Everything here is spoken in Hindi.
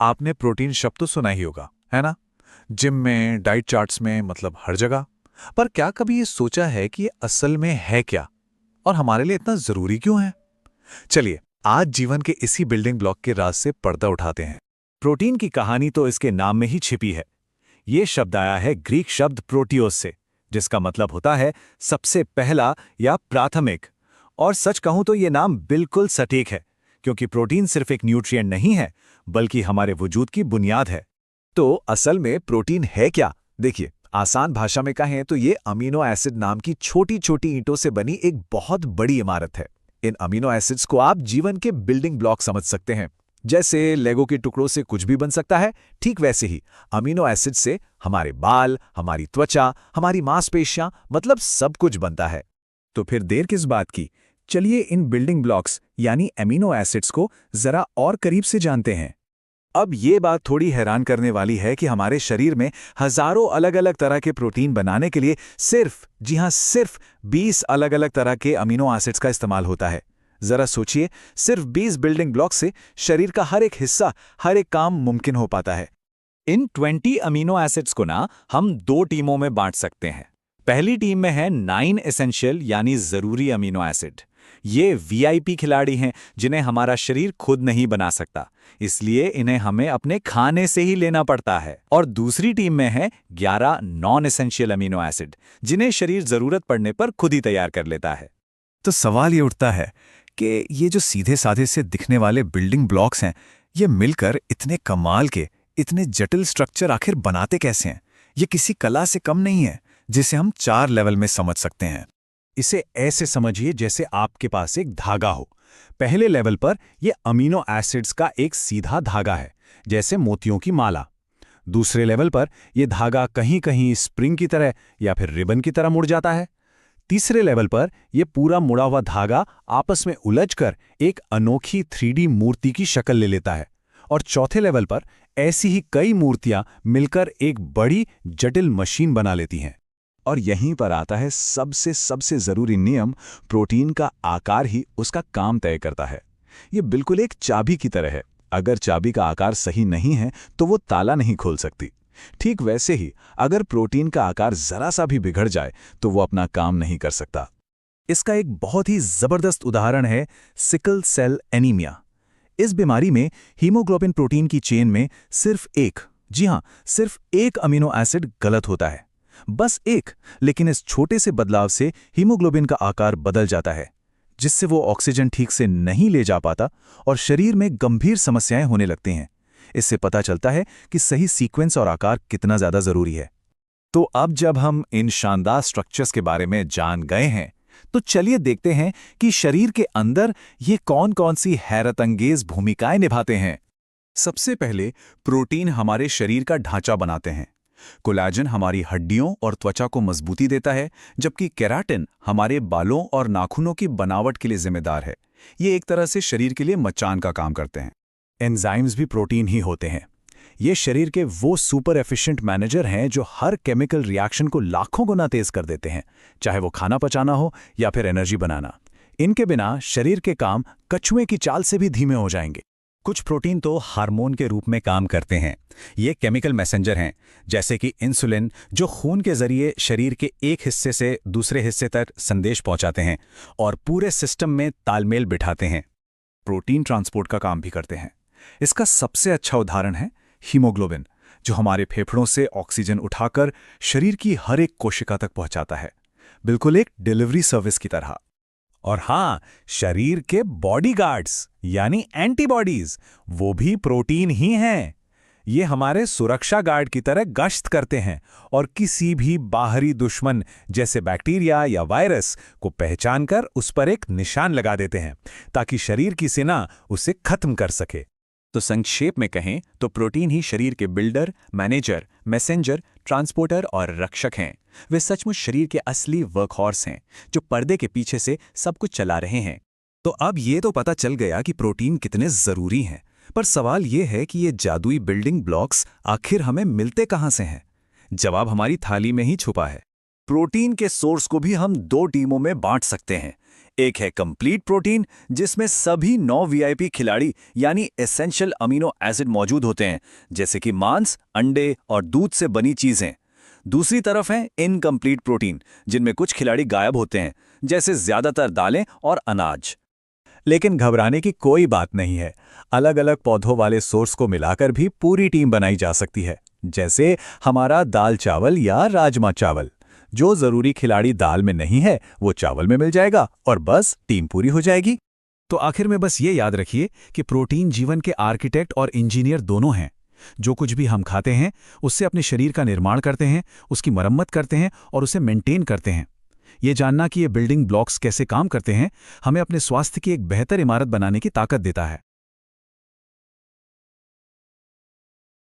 आपने प्रोटीन शब्द तो सुना ही होगा, है ना? जिम में, डाइट चार्ट्स में, मतलब हर जगह। पर क्या कभी ये सोचा है कि ये असल में है क्या और हमारे लिए इतना जरूरी क्यों है? चलिए, आज जीवन के इसी बिल्डिंग ब्लॉक के राज से पर्दा उठाते हैं। प्रोटीन की कहानी तो इसके नाम में ही छिपी है। ये शब्द आया है ग्रीक शब्द प्रोटियोस से, जिसका मतलब होता है सबसे पहला या प्राथमिक। और सच कहूं तो ये नाम बिल्कुल सटीक है, क्योंकि प्रोटीन सिर्फ एक न्यूट्रिएंट नहीं है, बल्कि हमारे वजूद की बुनियाद है। तो असल में प्रोटीन है क्या? देखिए, आसान भाषा में कहें तो ये अमीनो एसिड नाम की छोटी छोटी ईंटों से बनी एक बहुत बड़ी इमारत है। इन अमीनो एसिड्स को आप जीवन के बिल्डिंग ब्लॉक समझ सकते हैं। जैसे लेगो के टुकड़ों से कुछ भी बन सकता है, ठीक वैसे ही अमीनो एसिड से हमारे बाल, हमारी त्वचा, हमारी मांसपेशियां, मतलब सब कुछ बनता है। तो फिर देर किस बात की? चलिए इन बिल्डिंग ब्लॉक्स यानी अमीनो एसिड्स को जरा और करीब से जानते हैं। अब ये बात थोड़ी हैरान करने वाली है कि हमारे शरीर में हजारों अलग अलग तरह के प्रोटीन बनाने के लिए सिर्फ, जी हां, सिर्फ 20 अलग अलग तरह के अमीनो एसिड्स का इस्तेमाल होता है। जरा सोचिए, सिर्फ 20 बिल्डिंग ब्लॉक से शरीर का हर एक हिस्सा, हर एक काम मुमकिन हो पाता है। इन 20 अमीनो एसिड्स को ना हम दो टीमों में बांट सकते हैं। पहली टीम में है 9 एसेंशियल यानी जरूरी अमीनो एसिड। ये वीआईपी खिलाड़ी हैं जिन्हें हमारा शरीर खुद नहीं बना सकता, इसलिए इन्हें हमें अपने खाने से ही लेना पड़ता है। और दूसरी टीम में है 11 नॉन एसेंशियल अमीनो एसिड, जिन्हें शरीर जरूरत पड़ने पर खुद ही तैयार कर लेता है। तो सवाल ये उठता है कि ये जो सीधे साधे से दिखने वाले बिल्डिंग ब्लॉक्स हैं, ये मिलकर इतने कमाल के, इतने जटिल स्ट्रक्चर आखिर बनाते कैसे हैं? ये किसी कला से कम नहीं है, जिसे हम 4 लेवल में समझ सकते हैं। इसे ऐसे समझिए जैसे आपके पास एक धागा हो। पहले लेवल पर यह अमीनो एसिड्स का एक सीधा धागा है, जैसे मोतियों की माला। दूसरे लेवल पर यह धागा कहीं कहीं स्प्रिंग की तरह या फिर रिबन की तरह मुड़ जाता है। तीसरे लेवल पर यह पूरा मुड़ा हुआ धागा आपस में उलझकर एक अनोखी 3D मूर्ति की शक्ल ले लेता है। और चौथे लेवल पर ऐसी ही कई मूर्तियां मिलकर एक बड़ी जटिल मशीन बना लेती हैं। और यहीं पर आता है सबसे सबसे जरूरी नियम, प्रोटीन का आकार ही उसका काम तय करता है। ये बिल्कुल एक चाबी की तरह है। अगर चाबी का आकार सही नहीं है तो वो ताला नहीं खोल सकती। ठीक वैसे ही अगर प्रोटीन का आकार जरा सा भी बिगड़ जाए तो वो अपना काम नहीं कर सकता। इसका एक बहुत ही जबरदस्त उदाहरण है सिकल सेल एनीमिया। इस बीमारी में हीमोग्लोबिन प्रोटीन की चेन में सिर्फ एक, जी हां, सिर्फ एक अमीनो एसिड गलत होता है। बस एक, लेकिन इस छोटे से बदलाव से हीमोग्लोबिन का आकार बदल जाता है, जिससे वो ऑक्सीजन ठीक से नहीं ले जा पाता और शरीर में गंभीर समस्याएं होने लगती हैं। इससे पता चलता है कि सही सीक्वेंस और आकार कितना ज्यादा जरूरी है। तो अब जब हम इन शानदार स्ट्रक्चर्स के बारे में जान गए हैं, तो चलिए देखते हैं कि शरीर के अंदर ये कौन-कौन सी हैरतअंगेज भूमिकाएं निभाते हैं। सबसे पहले प्रोटीन हमारे शरीर का ढांचा बनाते हैं। कोलेजन हमारी हड्डियों और त्वचा को मजबूती देता है, जबकि केराटिन हमारे बालों और नाखूनों की बनावट के लिए जिम्मेदार है। ये एक तरह से शरीर के लिए मचान का काम करते हैं। एंजाइम्स भी प्रोटीन ही होते हैं। ये शरीर के वो सुपर एफिशिएंट मैनेजर हैं जो हर केमिकल रिएक्शन को लाखों गुना तेज कर देते हैं, चाहे वो खाना पचाना हो या फिर एनर्जी बनाना। इनके बिना शरीर के काम कछुए की चाल से भी धीमे हो जाएंगे। कुछ प्रोटीन तो हार्मोन के रूप में काम करते हैं। ये केमिकल मैसेंजर हैं, जैसे कि इंसुलिन, जो खून के जरिए शरीर के एक हिस्से से दूसरे हिस्से तक संदेश पहुंचाते हैं और पूरे सिस्टम में तालमेल बिठाते हैं। प्रोटीन ट्रांसपोर्ट का काम भी करते हैं। इसका सबसे अच्छा उदाहरण है हीमोग्लोबिन, जो हमारे फेफड़ों से ऑक्सीजन उठाकर शरीर की हर एक कोशिका तक पहुंचाता है, बिल्कुल एक डिलीवरी सर्विस की तरह। और हाँ, शरीर के बॉडीगार्ड्स यानी एंटीबॉडीज, वो भी प्रोटीन ही हैं। ये हमारे सुरक्षा गार्ड की तरह गश्त करते हैं और किसी भी बाहरी दुश्मन जैसे बैक्टीरिया या वायरस को पहचानकर उस पर एक निशान लगा देते हैं, ताकि शरीर की सेना उसे खत्म कर सके। तो संक्षेप में कहें तो प्रोटीन ही शरीर के बिल्डर, मैनेजर, मैसेंजर, ट्रांसपोर्टर और रक्षक हैं। वे सचमुच शरीर के असली वर्कहॉर्स हैं, जो पर्दे के पीछे से सब कुछ चला रहे हैं। तो अब ये तो पता चल गया कि प्रोटीन कितने जरूरी हैं, पर सवाल ये है कि ये जादुई बिल्डिंग ब्लॉक्स आखिर हमें मिलते कहां से हैं? जवाब हमारी थाली में ही छुपा है। प्रोटीन के सोर्स को भी हम दो टीमों में बांट सकते हैं। एक है कंप्लीट प्रोटीन, जिसमें सभी 9 वीआईपी खिलाड़ी यानी एसेंशियल अमीनो एसिड मौजूद होते हैं, जैसे कि मांस, अंडे और दूध से बनी चीजें। दूसरी तरफ है इनकम्प्लीट प्रोटीन, जिनमें कुछ खिलाड़ी गायब होते हैं, जैसे ज्यादातर दालें और अनाज। लेकिन घबराने की कोई बात नहीं है। अलग अलग पौधों वाले सोर्स को मिलाकर भी पूरी टीम बनाई जा सकती है, जैसे हमारा दाल चावल या राजमा चावल। जो जरूरी खिलाड़ी दाल में नहीं है वो चावल में मिल जाएगा और बस टीम पूरी हो जाएगी। तो आखिर में बस ये याद रखिए कि प्रोटीन जीवन के आर्किटेक्ट और इंजीनियर दोनों हैं। जो कुछ भी हम खाते हैं उससे अपने शरीर का निर्माण करते हैं, उसकी मरम्मत करते हैं और उसे मेंटेन करते हैं। ये जानना कि ये बिल्डिंग ब्लॉक्स कैसे काम करते हैं हमें अपने स्वास्थ्य की एक बेहतर इमारत बनाने की ताकत देता है।